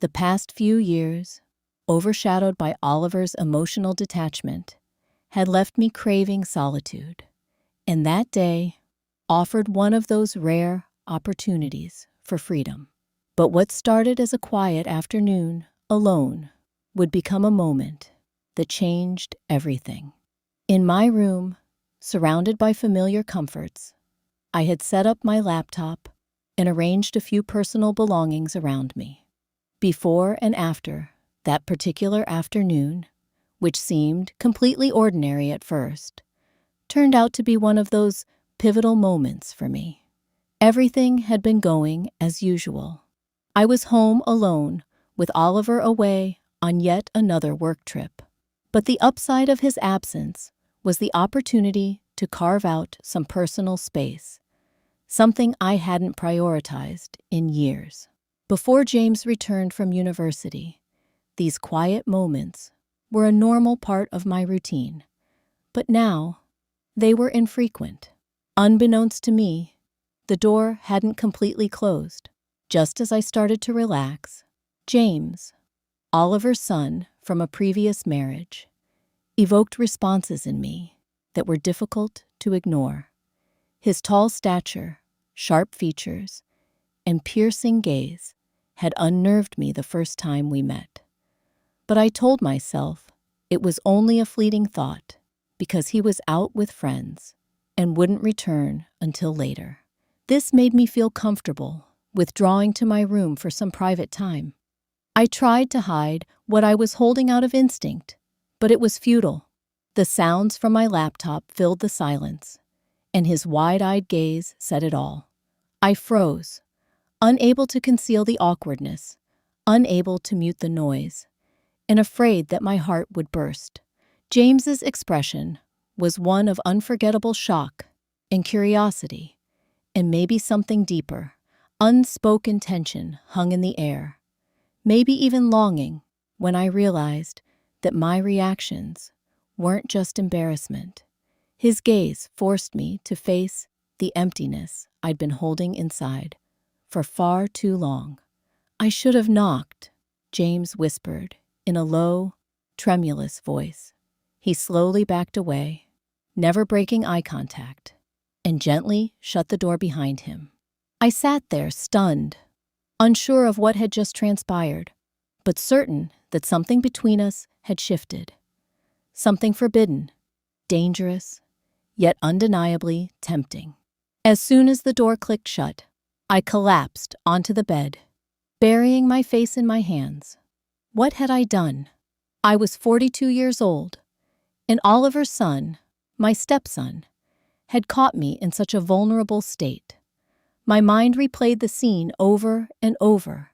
The past few years, overshadowed by Oliver's emotional detachment, had left me craving solitude, and that day offered one of those rare opportunities for freedom. But what started as a quiet afternoon alone would become a moment that changed everything. In my room, surrounded by familiar comforts, I had set up my laptop and arranged a few personal belongings around me. Before and after that particular afternoon, which seemed completely ordinary at first, turned out to be one of those pivotal moments for me. Everything had been going as usual. I was home alone, with Oliver away on yet another work trip. But the upside of his absence was the opportunity to carve out some personal space, something I hadn't prioritized in years. Before James returned from university, these quiet moments were a normal part of my routine. But now, they were infrequent. Unbeknownst to me, the door hadn't completely closed. Just as I started to relax, James, Oliver's son from a previous marriage, evoked responses in me that were difficult to ignore. His tall stature, sharp features, and piercing gaze had unnerved me the first time we met. But I told myself it was only a fleeting thought because he was out with friends and wouldn't return until later. This made me feel comfortable, withdrawing to my room for some private time. I tried to hide what I was holding out of instinct, but it was futile. The sounds from my laptop filled the silence, and his wide-eyed gaze said it all. I froze, unable to conceal the awkwardness, unable to mute the noise, and afraid that my heart would burst. James's expression was one of unforgettable shock and curiosity, and maybe something deeper. Unspoken tension hung in the air, maybe even longing, when I realized that my reactions weren't just embarrassment. His gaze forced me to face the emptiness I'd been holding inside for far too long. I should have knocked, James whispered in a low, tremulous voice. He slowly backed away, never breaking eye contact, and gently shut the door behind him. I sat there stunned, unsure of what had just transpired, but certain that something between us had shifted. Something forbidden, dangerous, yet undeniably tempting. As soon as the door clicked shut, I collapsed onto the bed, burying my face in my hands. What had I done? I was 42 years old, and Oliver's son, my stepson, had caught me in such a vulnerable state. My mind replayed the scene over and over,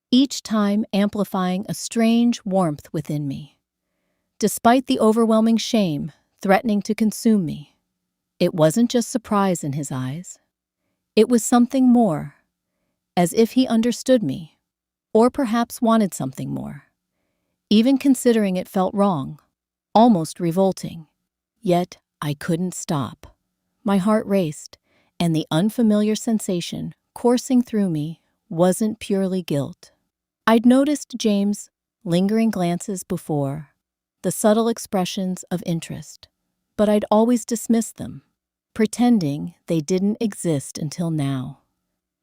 each time amplifying a strange warmth within me. Despite the overwhelming shame threatening to consume me, it wasn't just surprise in his eyes. It was something more, as if he understood me, or perhaps wanted something more. Even considering it felt wrong, almost revolting. Yet I couldn't stop. My heart raced, and the unfamiliar sensation coursing through me wasn't purely guilt. I'd noticed James' lingering glances before, the subtle expressions of interest, but I'd always dismissed them, pretending they didn't exist until now.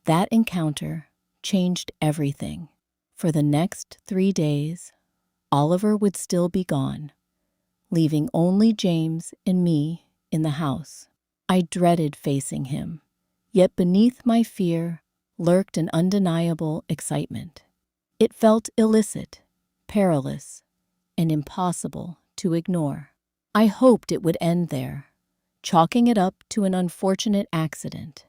That encounter changed everything. For the next 3 days, Oliver would still be gone, leaving only James and me in the house. I dreaded facing him, yet beneath my fear lurked an undeniable excitement. It felt illicit, perilous, and impossible to ignore. I hoped it would end there, chalking it up to an unfortunate accident.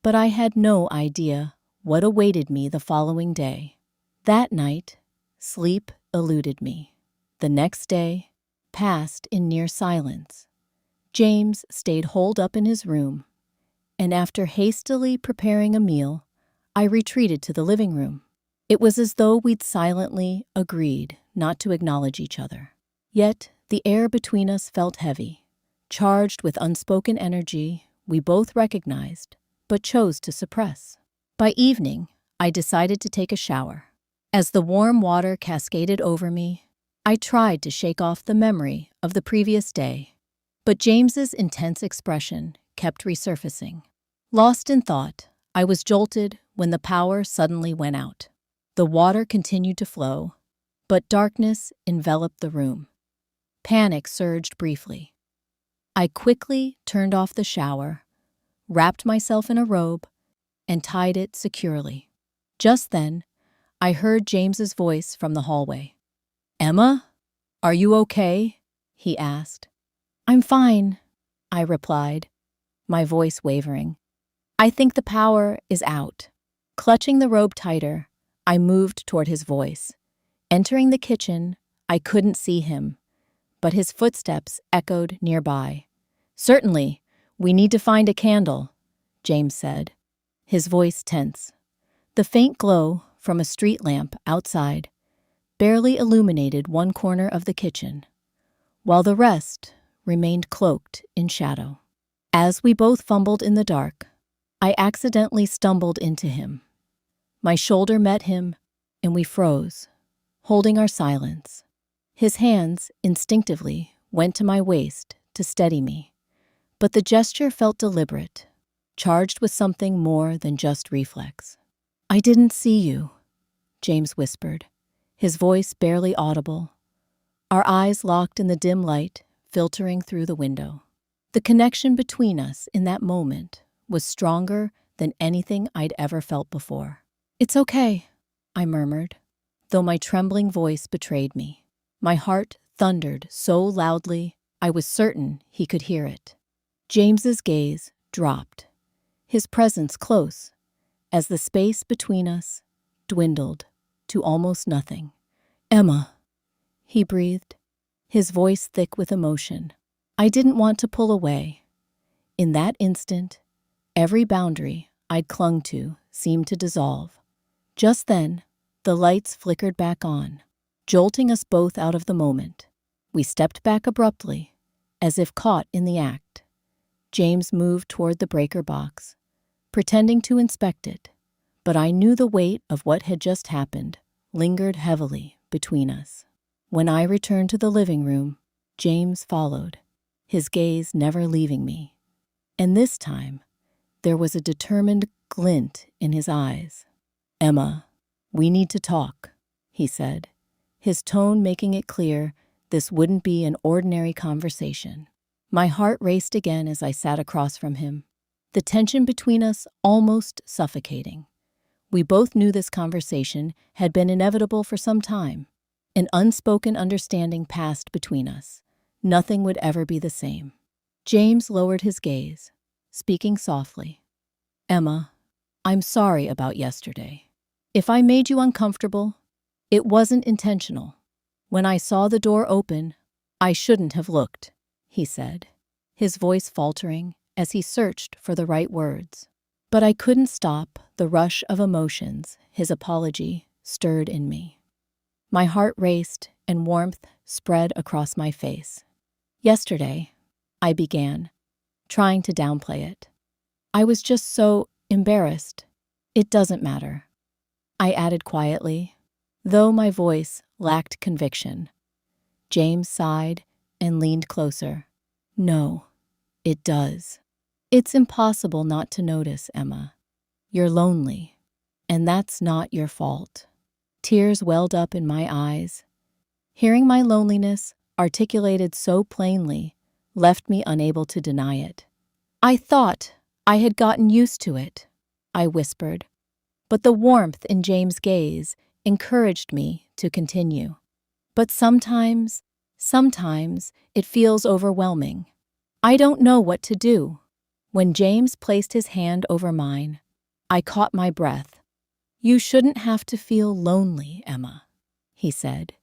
But I had no idea what awaited me the following day. That night, sleep eluded me. The next day passed in near silence. James stayed holed up in his room, and after hastily preparing a meal, I retreated to the living room. It was as though we'd silently agreed not to acknowledge each other. Yet the air between us felt heavy, charged with unspoken energy we both recognized, but chose to suppress. By evening, I decided to take a shower. As the warm water cascaded over me, I tried to shake off the memory of the previous day, but James's intense expression kept resurfacing. Lost in thought, I was jolted when the power suddenly went out. The water continued to flow, but darkness enveloped the room. Panic surged briefly. I quickly turned off the shower, wrapped myself in a robe, and tied it securely. Just then, I heard James's voice from the hallway. "Emma, are you okay?" he asked. "I'm fine," I replied, my voice wavering. "I think the power is out." Clutching the robe tighter, I moved toward his voice. Entering the kitchen, I couldn't see him, but his footsteps echoed nearby. "Certainly, we need to find a candle," James said, his voice tense. The faint glow from a street lamp outside barely illuminated one corner of the kitchen, while the rest remained cloaked in shadow. As we both fumbled in the dark, I accidentally stumbled into him. My shoulder met him, and we froze, holding our silence. His hands instinctively went to my waist to steady me, but the gesture felt deliberate, charged with something more than just reflex. "I didn't see you," James whispered, his voice barely audible. Our eyes locked in the dim light filtering through the window. The connection between us in that moment was stronger than anything I'd ever felt before. "It's okay," I murmured, though my trembling voice betrayed me. My heart thundered so loudly I was certain he could hear it. James's gaze dropped, his presence close, as the space between us dwindled to almost nothing. "Emma," he breathed, his voice thick with emotion. I didn't want to pull away. In that instant, every boundary I'd clung to seemed to dissolve. Just then, the lights flickered back on, jolting us both out of the moment. We stepped back abruptly, as if caught in the act. James moved toward the breaker box, pretending to inspect it, but I knew the weight of what had just happened lingered heavily between us. When I returned to the living room, James followed, his gaze never leaving me. And this time, there was a determined glint in his eyes. "Emma, we need to talk," he said, his tone making it clear this wouldn't be an ordinary conversation. My heart raced again as I sat across from him, the tension between us almost suffocating. We both knew this conversation had been inevitable for some time. An unspoken understanding passed between us. Nothing would ever be the same. James lowered his gaze, speaking softly. "Emma, I'm sorry about yesterday. If I made you uncomfortable, it wasn't intentional. When I saw the door open, I shouldn't have looked," he said, his voice faltering as he searched for the right words. But I couldn't stop the rush of emotions his apology stirred in me. My heart raced and warmth spread across my face. "Yesterday," I began, trying to downplay it. "I was just so embarrassed. It doesn't matter," I added quietly, though my voice lacked conviction. James sighed and leaned closer. "No, it does. It's impossible not to notice, Emma. You're lonely, and that's not your fault." Tears welled up in my eyes. Hearing my loneliness articulated so plainly left me unable to deny it. "I thought I had gotten used to it," I whispered, but the warmth in James' gaze encouraged me to continue. "But sometimes it feels overwhelming. I don't know what to do." When James placed his hand over mine, I caught my breath. "You shouldn't have to feel lonely, Emma," he said,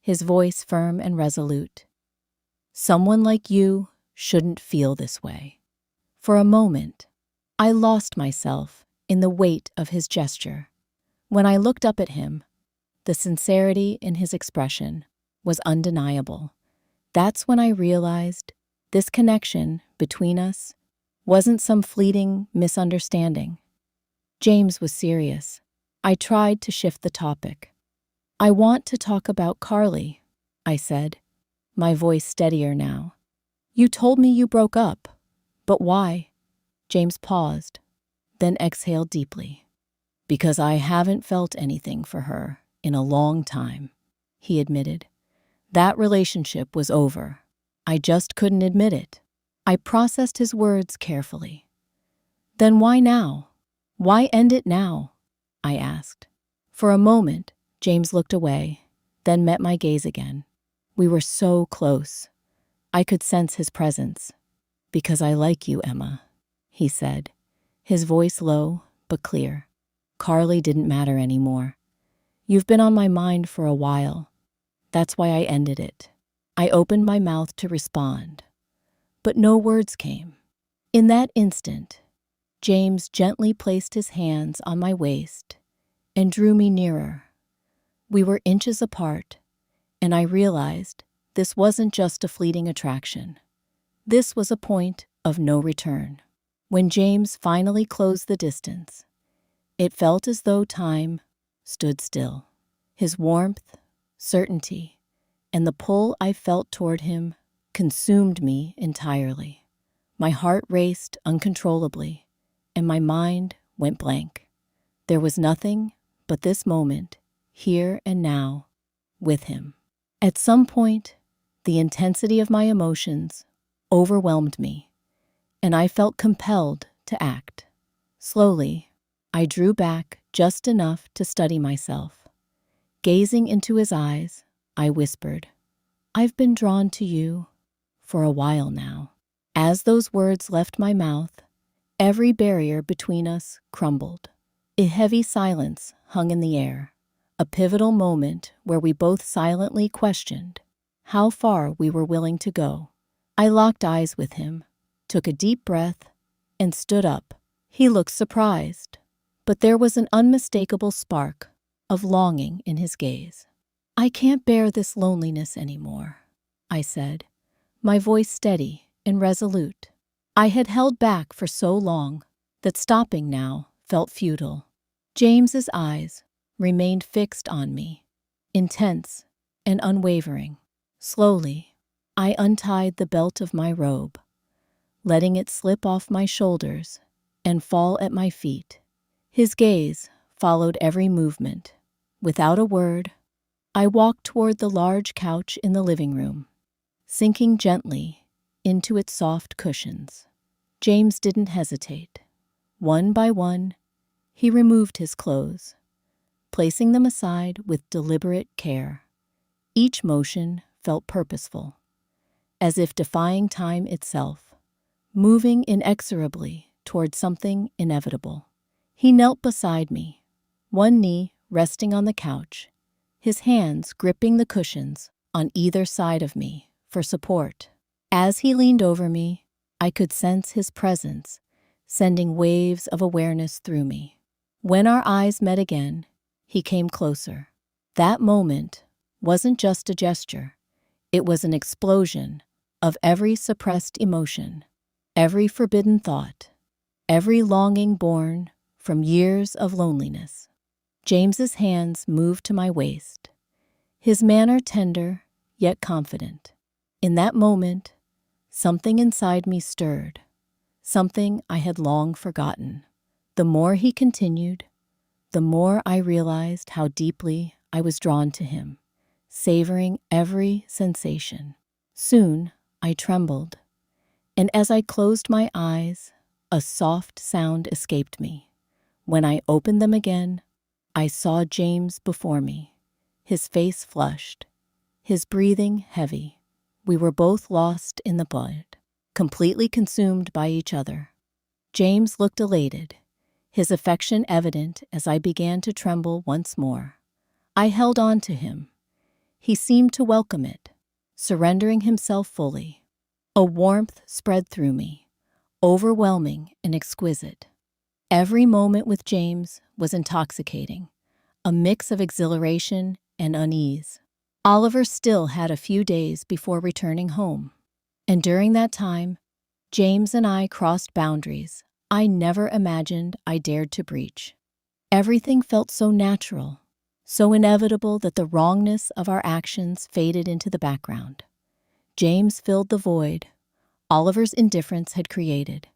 his voice firm and resolute. "Someone like you shouldn't feel this way." For a moment, I lost myself in the weight of his gesture. When I looked up at him, the sincerity in his expression was undeniable. That's when I realized this connection between us wasn't some fleeting misunderstanding. James was serious. I tried to shift the topic. "I want to talk about Carly," I said, my voice steadier now. "You told me you broke up. But why?" James paused, then exhaled deeply. "Because I haven't felt anything for her in a long time," he admitted. "That relationship was over. I just couldn't admit it." I processed his words carefully. "Then why now? Why end it now?" I asked. For a moment, James looked away, then met my gaze again. We were so close. I could sense his presence. "Because I like you, Emma," he said, his voice low but clear. "Carly didn't matter anymore. You've been on my mind for a while. That's why I ended it." I opened my mouth to respond, but no words came. In that instant, James gently placed his hands on my waist and drew me nearer. We were inches apart, and I realized this wasn't just a fleeting attraction. This was a point of no return. When James finally closed the distance, it felt as though time stood still. His warmth, certainty, and the pull I felt toward him consumed me entirely. My heart raced uncontrollably, and my mind went blank. There was nothing but this moment, here and now, with him. At some point, the intensity of my emotions overwhelmed me, and I felt compelled to act. Slowly, I drew back just enough to study myself. Gazing into his eyes, I whispered, "I've been drawn to you for a while now." As those words left my mouth, every barrier between us crumbled. A heavy silence hung in the air, a pivotal moment where we both silently questioned how far we were willing to go. I locked eyes with him, took a deep breath, and stood up. He looked surprised, but there was an unmistakable spark of longing in his gaze. "I can't bear this loneliness anymore," I said, my voice steady and resolute. I had held back for so long that stopping now felt futile. James's eyes remained fixed on me, intense and unwavering. Slowly, I untied the belt of my robe, letting it slip off my shoulders and fall at my feet. His gaze followed every movement. Without a word, I walked toward the large couch in the living room, sinking gently into its soft cushions. James didn't hesitate. One by one, he removed his clothes, placing them aside with deliberate care. Each motion felt purposeful, as if defying time itself, moving inexorably toward something inevitable. He knelt beside me, one knee resting on the couch, his hands gripping the cushions on either side of me for support. As he leaned over me, I could sense his presence, sending waves of awareness through me. When our eyes met again, he came closer. That moment wasn't just a gesture. It was an explosion of every suppressed emotion, every forbidden thought, every longing born from years of loneliness. James's hands moved to my waist, his manner tender yet confident. In that moment, something inside me stirred, something I had long forgotten. The more he continued, the more I realized how deeply I was drawn to him, savoring every sensation. Soon, I trembled, and as I closed my eyes, a soft sound escaped me. When I opened them again, I saw James before me, his face flushed, his breathing heavy. We were both lost in the blood, completely consumed by each other. James looked elated, his affection evident as I began to tremble once more. I held on to him. He seemed to welcome it, surrendering himself fully. A warmth spread through me, overwhelming and exquisite. Every moment with James was intoxicating, a mix of exhilaration and unease. Oliver still had a few days before returning home, and during that time, James and I crossed boundaries I never imagined I dared to breach. Everything felt so natural, so inevitable that the wrongness of our actions faded into the background. James filled the void Oliver's indifference had created.